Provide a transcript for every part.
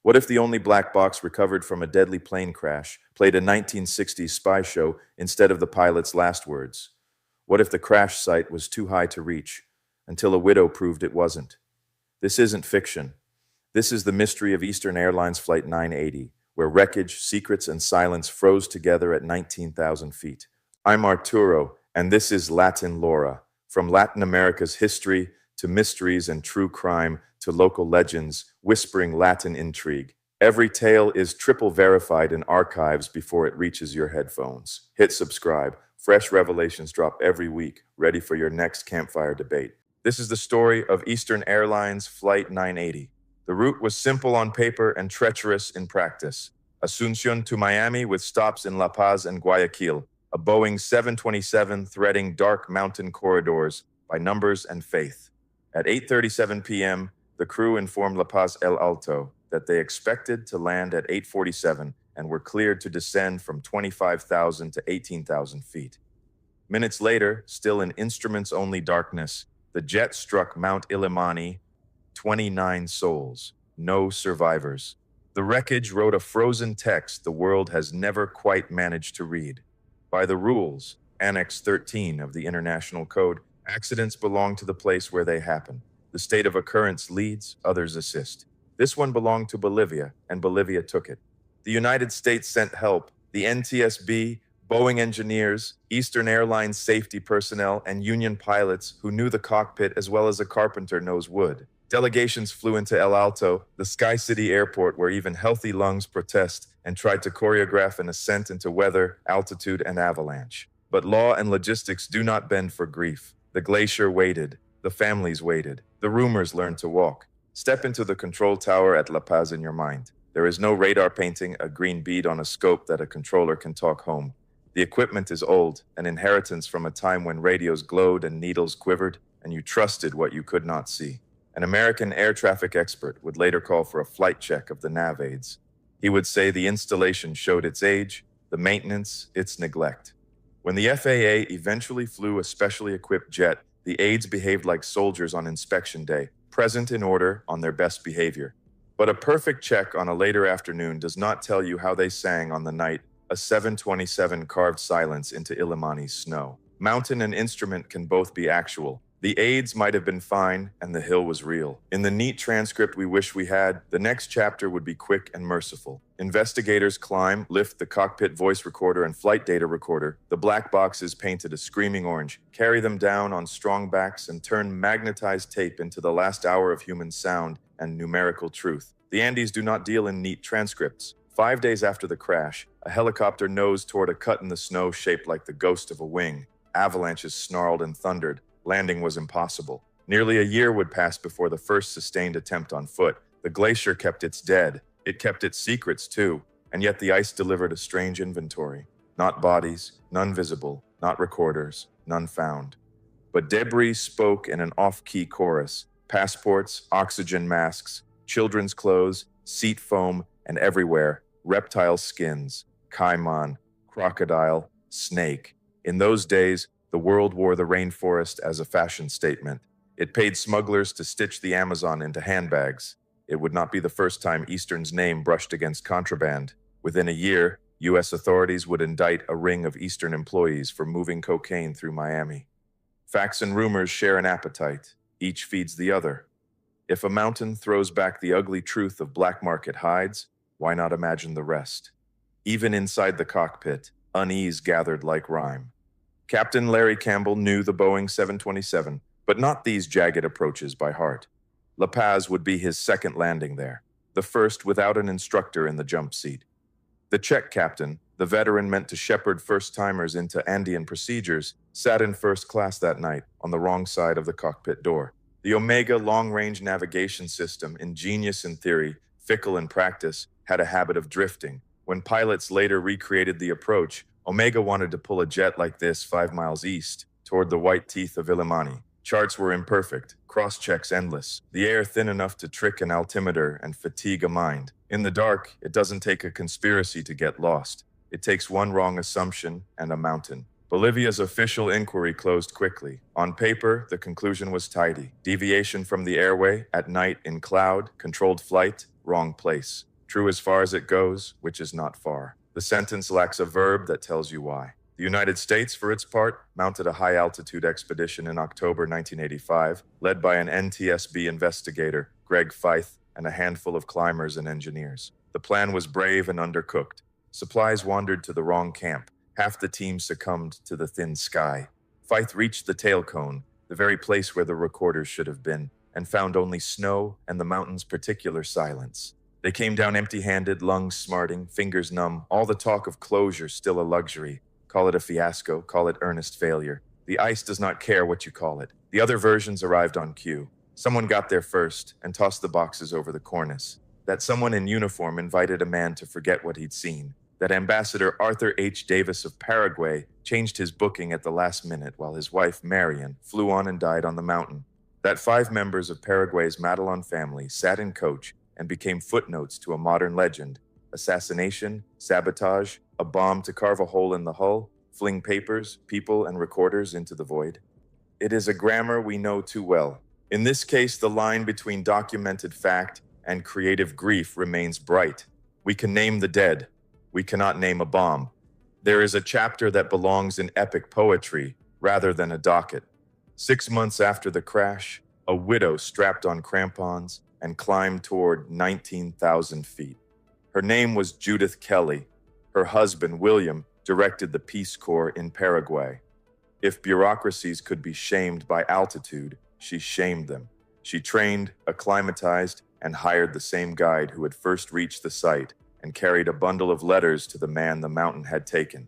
What if the only black box recovered from a deadly plane crash played a 1960s spy show instead of the pilot's last words? What if the crash site was too high to reach, until a widow proved it wasn't? This isn't fiction. This is the mystery of Eastern Airlines Flight 980, where wreckage, secrets, and silence froze together at 19,000 feet. I'm Arturo, and this is Latin Laura. From Latin America's history to mysteries and true crime to local legends whispering Latin intrigue, every tale is triple verified in archives before it reaches your headphones. Hit subscribe. Fresh revelations drop every week, ready for your next campfire debate. This is the story of Eastern Airlines Flight 980. The route was simple on paper and treacherous in practice. Asunción to Miami with stops in La Paz and Guayaquil, a Boeing 727 threading dark mountain corridors by numbers and faith. At 8:37 p.m., the crew informed La Paz El Alto that they expected to land at 8:47 and were cleared to descend from 25,000 to 18,000 feet. Minutes later, still in instruments-only darkness, the jet struck Mount Illimani, 29 souls, no survivors. The wreckage wrote a frozen text the world has never quite managed to read. By the rules, Annex 13 of the International Code, accidents belong to the place where they happen. The state of occurrence leads, others assist. This one belonged to Bolivia, and Bolivia took it. The United States sent help. The NTSB, Boeing engineers, Eastern Airlines safety personnel, and union pilots who knew the cockpit as well as a carpenter knows wood. Delegations flew into El Alto, the Sky City airport where even healthy lungs protest, and tried to choreograph an ascent into weather, altitude, and avalanche. But law and logistics do not bend for grief. The glacier waited. The families waited. The rumors learned to walk. Step into the control tower at La Paz in your mind. There is no radar painting a green bead on a scope that a controller can talk home. The equipment is old, an inheritance from a time when radios glowed and needles quivered, and you trusted what you could not see. An American air traffic expert would later call for a flight check of the nav aids. He would say the installation showed its age, the maintenance, its neglect. When the FAA eventually flew a specially equipped jet, the aides behaved like soldiers on inspection day, present in order on their best behavior. But a perfect check on a later afternoon does not tell you how they sang on the night a 727 carved silence into Illimani's snow. Mountain and instrument can both be actual. The aides might have been fine, and the hill was real. In the neat transcript we wish we had, the next chapter would be quick and merciful. Investigators climb, lift the cockpit voice recorder and flight data recorder. The black boxes painted a screaming orange, carry them down on strong backs, and turn magnetized tape into the last hour of human sound and numerical truth. The Andes do not deal in neat transcripts. 5 days after the crash, a helicopter nosed toward a cut in the snow shaped like the ghost of a wing. Avalanches snarled and thundered. Landing was impossible. Nearly a year would pass before the first sustained attempt on foot. The glacier kept its dead. It kept its secrets too, and yet the ice delivered a strange inventory. Not bodies, none visible, not recorders, none found. But debris spoke in an off-key chorus. Passports, oxygen masks, children's clothes, seat foam, and everywhere, reptile skins, caiman, crocodile, snake. In those days, the world wore the rainforest as a fashion statement. It paid smugglers to stitch the Amazon into handbags. It would not be the first time Eastern's name brushed against contraband. Within a year, U.S. authorities would indict a ring of Eastern employees for moving cocaine through Miami. Facts and rumors share an appetite. Each feeds the other. If a mountain throws back the ugly truth of black market hides, why not imagine the rest? Even inside the cockpit, unease gathered like rime. Captain Larry Campbell knew the Boeing 727, but not these jagged approaches by heart. La Paz would be his second landing there, the first without an instructor in the jump seat. The Czech captain, the veteran meant to shepherd first-timers into Andean procedures, sat in first class that night on the wrong side of the cockpit door. The Omega long-range navigation system, ingenious in theory, fickle in practice, had a habit of drifting. When pilots later recreated the approach, Omega wanted to pull a jet like this 5 miles east, toward the white teeth of Illimani. Charts were imperfect, cross-checks endless, the air thin enough to trick an altimeter and fatigue a mind. In the dark, it doesn't take a conspiracy to get lost. It takes one wrong assumption and a mountain. Bolivia's official inquiry closed quickly. On paper, the conclusion was tidy. Deviation from the airway, at night in cloud, controlled flight, wrong place. True as far as it goes, which is not far. The sentence lacks a verb that tells you why. The United States, for its part, mounted a high-altitude expedition in October 1985, led by an NTSB investigator, Greg Feith, and a handful of climbers and engineers. The plan was brave and undercooked. Supplies wandered to the wrong camp. Half the team succumbed to the thin sky. Feith reached the tail cone, the very place where the recorders should have been, and found only snow and the mountain's particular silence. They came down empty-handed, lungs smarting, fingers numb, all the talk of closure still a luxury. Call it a fiasco, call it earnest failure. The ice does not care what you call it. The other versions arrived on cue. Someone got there first and tossed the boxes over the cornice. That someone in uniform invited a man to forget what he'd seen. That Ambassador Arthur H. Davis of Paraguay changed his booking at the last minute while his wife, Marion, flew on and died on the mountain. That 5 members of Paraguay's Madelon family sat in coach and became footnotes to a modern legend. Assassination, sabotage, a bomb to carve a hole in the hull, fling papers, people, and recorders into the void. It is a grammar we know too well. In this case, the line between documented fact and creative grief remains bright. We can name the dead. We cannot name a bomb. There is a chapter that belongs in epic poetry rather than a docket. 6 months after the crash, a widow strapped on crampons and climbed toward 19,000 feet. Her name was Judith Kelly. Her husband, William, directed the Peace Corps in Paraguay. If bureaucracies could be shamed by altitude, she shamed them. She trained, acclimatized, and hired the same guide who had first reached the site and carried a bundle of letters to the man the mountain had taken.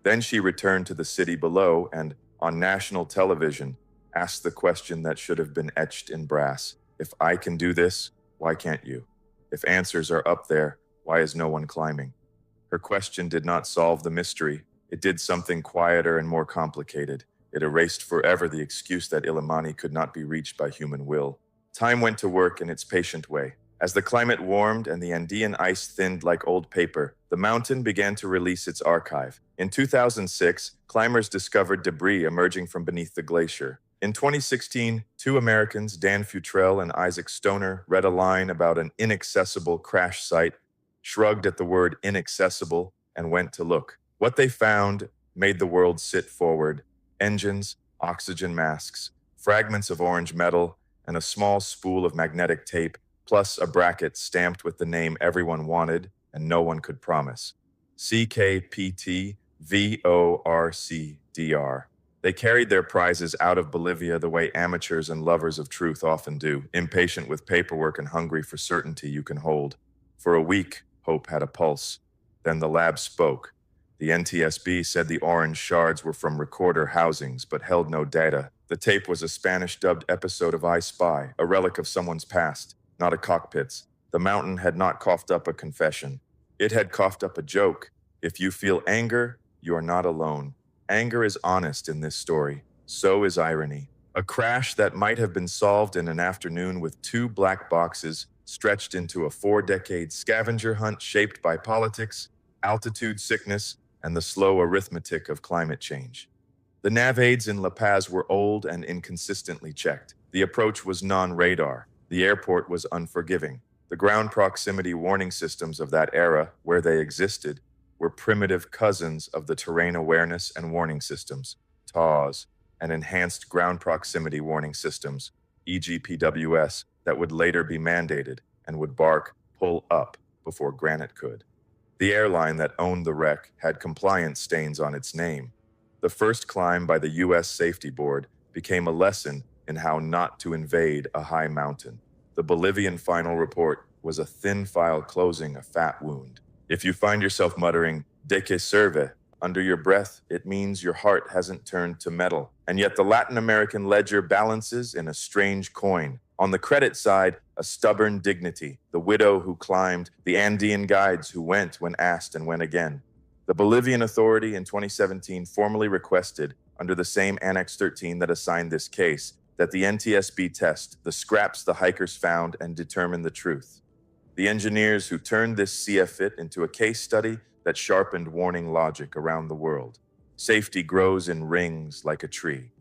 Then she returned to the city below and, on national television, asked the question that should have been etched in brass. If I can do this, why can't you? If answers are up there, why is no one climbing? Her question did not solve the mystery. It did something quieter and more complicated. It erased forever the excuse that Illimani could not be reached by human will. Time went to work in its patient way. As the climate warmed and the Andean ice thinned like old paper, the mountain began to release its archive. In 2006, climbers discovered debris emerging from beneath the glacier. In 2016, 2 Americans, Dan Futrell and Isaac Stoner, read a line about an inaccessible crash site, shrugged at the word inaccessible, and went to look. What they found made the world sit forward. Engines, oxygen masks, fragments of orange metal, and a small spool of magnetic tape, plus a bracket stamped with the name everyone wanted and no one could promise. CKPTVORCDR. They carried their prizes out of Bolivia the way amateurs and lovers of truth often do, impatient with paperwork and hungry for certainty you can hold. For a week, hope had a pulse. Then the lab spoke. The NTSB said the orange shards were from recorder housings, but held no data. The tape was a Spanish-dubbed episode of I Spy, a relic of someone's past, not a cockpit's. The mountain had not coughed up a confession. It had coughed up a joke. If you feel anger, you are not alone. Anger is honest in this story. So is irony. A crash that might have been solved in an afternoon with 2 black boxes stretched into a 4-decade scavenger hunt shaped by politics, altitude sickness, and the slow arithmetic of climate change. The nav aids in La Paz were old and inconsistently checked. The approach was non-radar. The airport was unforgiving. The ground proximity warning systems of that era, where they existed, were primitive cousins of the terrain awareness and warning systems, TAWS, and enhanced ground proximity warning systems, EGPWS, that would later be mandated and would bark, pull up, before Granite could. The airline that owned the wreck had compliance stains on its name. The first climb by the U.S. Safety Board became a lesson in how not to invade a high mountain. The Bolivian final report was a thin file closing a fat wound. If you find yourself muttering, "De que serve," under your breath, it means your heart hasn't turned to metal. And yet the Latin American ledger balances in a strange coin. On the credit side, a stubborn dignity, the widow who climbed, the Andean guides who went when asked and went again. The Bolivian Authority in 2017 formally requested, under the same Annex 13 that assigned this case, that the NTSB test the scraps the hikers found and determine the truth. The engineers who turned this CFIT into a case study that sharpened warning logic around the world. Safety grows in rings like a tree.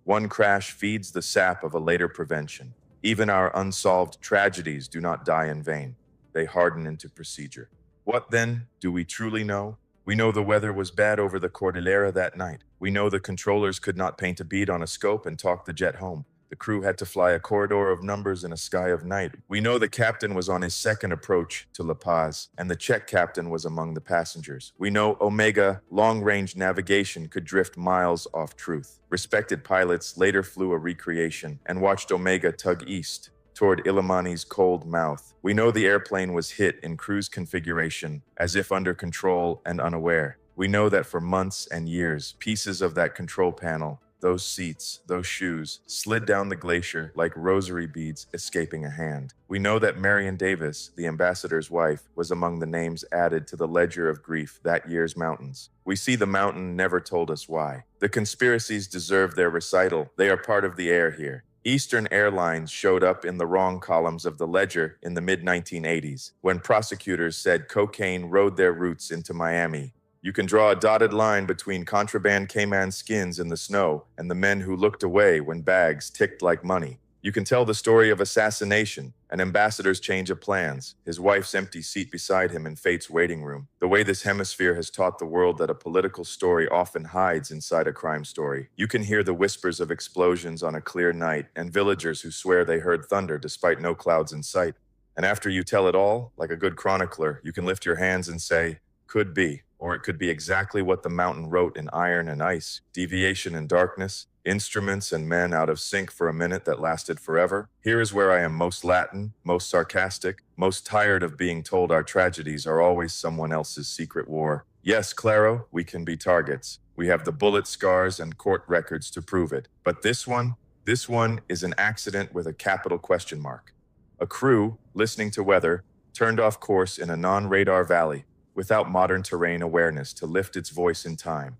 One crash feeds the sap of a later prevention. Even our unsolved tragedies do not die in vain. they harden into procedure. What then do we truly know? We know the weather was bad over the Cordillera that night. We know the controllers could not paint a bead on a scope and talk the jet home. The crew had to fly a corridor of numbers in a sky of night. We know the captain was on his second approach to La Paz, and the Czech captain was among the passengers. We know Omega long-range navigation could drift miles off truth. Respected pilots later flew a recreation and watched Omega tug east toward Illimani's cold mouth. We know the airplane was hit in cruise configuration, as if under control and unaware. We know that for months and years, pieces of that control panel, those seats, those shoes, slid down the glacier like rosary beads escaping a hand. We know that Marion Davis, the ambassador's wife, was among the names added to the ledger of grief that year's mountains. We see the mountain never told us why. The conspiracies deserve their recital. They are part of the air here. Eastern Airlines showed up in the wrong columns of the ledger in the mid-1980s, when prosecutors said cocaine rode their routes into Miami. You can draw a dotted line between contraband Cayman skins in the snow and the men who looked away when bags ticked like money. You can tell the story of assassination, an ambassador's change of plans, his wife's empty seat beside him in fate's waiting room, the way this hemisphere has taught the world that a political story often hides inside a crime story. You can hear the whispers of explosions on a clear night and villagers who swear they heard thunder despite no clouds in sight. And after you tell it all, like a good chronicler, you can lift your hands and say, could be, or it could be exactly what the mountain wrote in iron and ice, deviation and darkness, instruments and men out of sync for a minute that lasted forever. Here is where I am most Latin, most sarcastic, most tired of being told our tragedies are always someone else's secret war. Yes, Claro, we can be targets. We have the bullet scars and court records to prove it. But this one is an accident with a capital question mark. A crew, listening to weather, turned off course in a non-radar valley without modern terrain awareness to lift its voice in time.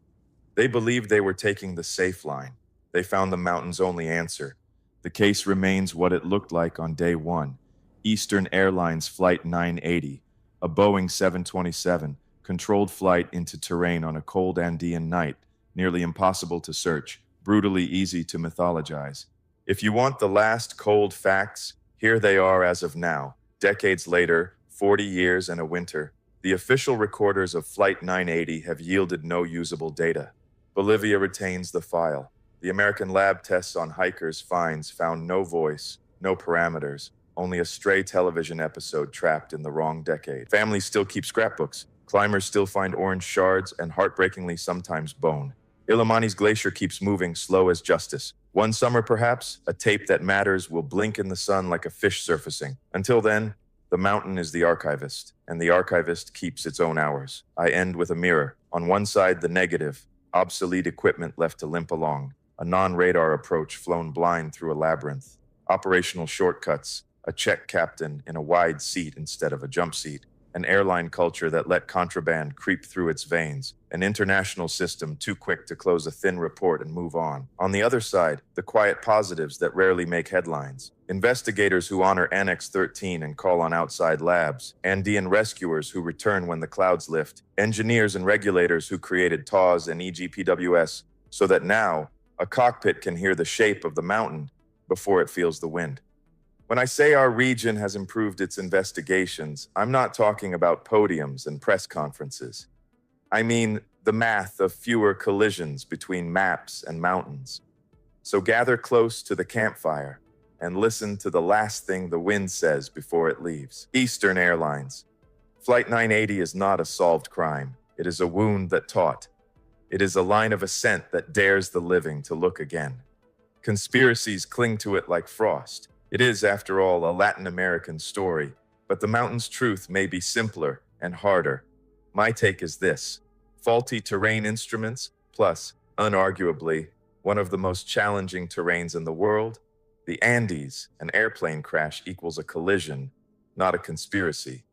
They believed they were taking the safe line. They found the mountain's only answer. The case remains what it looked like on day one. Eastern Airlines Flight 980, a Boeing 727, controlled flight into terrain on a cold Andean night, nearly impossible to search, brutally easy to mythologize. If you want the last cold facts, here they are as of now. Decades later, 40 years and a winter, the official recorders of Flight 980 have yielded no usable data. Bolivia retains the file. The American lab tests on hikers' finds found no voice, no parameters, only a stray television episode trapped in the wrong decade. Families still keep scrapbooks. Climbers still find orange shards and heartbreakingly sometimes bone. Illimani's glacier keeps moving, slow as justice. One summer, perhaps, a tape that matters will blink in the sun like a fish surfacing. Until then, the mountain is the archivist, and the archivist keeps its own hours. I end with a mirror. On one side, the negative, obsolete equipment left to limp along. A non-radar approach flown blind through a labyrinth. Operational shortcuts, a Czech captain in a wide seat instead of a jump seat. An airline culture that let contraband creep through its veins. An international system too quick to close a thin report and move on. On the other side, the quiet positives that rarely make headlines. Investigators who honor Annex 13 and call on outside labs. Andean rescuers who return when the clouds lift. Engineers and regulators who created TAWS and EGPWS so that now, a cockpit can hear the shape of the mountain before it feels the wind. When I say our region has improved its investigations, I'm not talking about podiums and press conferences. I mean the math of fewer collisions between maps and mountains. So gather close to the campfire and listen to the last thing the wind says before it leaves. Eastern Airlines. Flight 980 is not a solved crime. It is a wound that taught. It is a line of ascent that dares the living to look again. Conspiracies cling to it like frost. It is, after all, a Latin American story, but the mountain's truth may be simpler and harder. My take is this: faulty terrain instruments, plus, unarguably, one of the most challenging terrains in the world, the Andes, an airplane crash equals a collision, not a conspiracy.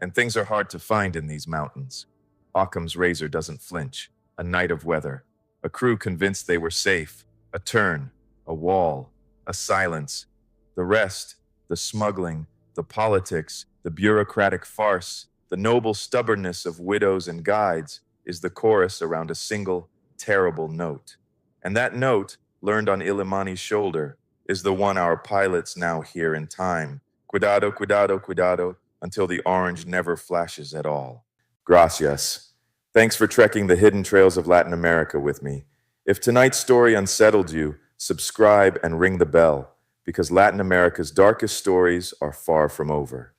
And things are hard to find in these mountains. Occam's razor doesn't flinch. A night of weather, a crew convinced they were safe, a turn, a wall, a silence. The rest, the smuggling, the politics, the bureaucratic farce, the noble stubbornness of widows and guides, is the chorus around a single, terrible note. And that note, learned on Illimani's shoulder, is the one our pilots now hear in time. Cuidado, cuidado, cuidado. until the orange never flashes at all. Gracias. Thanks for trekking the hidden trails of Latin America with me. If tonight's story unsettled you, subscribe and ring the bell, because Latin America's darkest stories are far from over.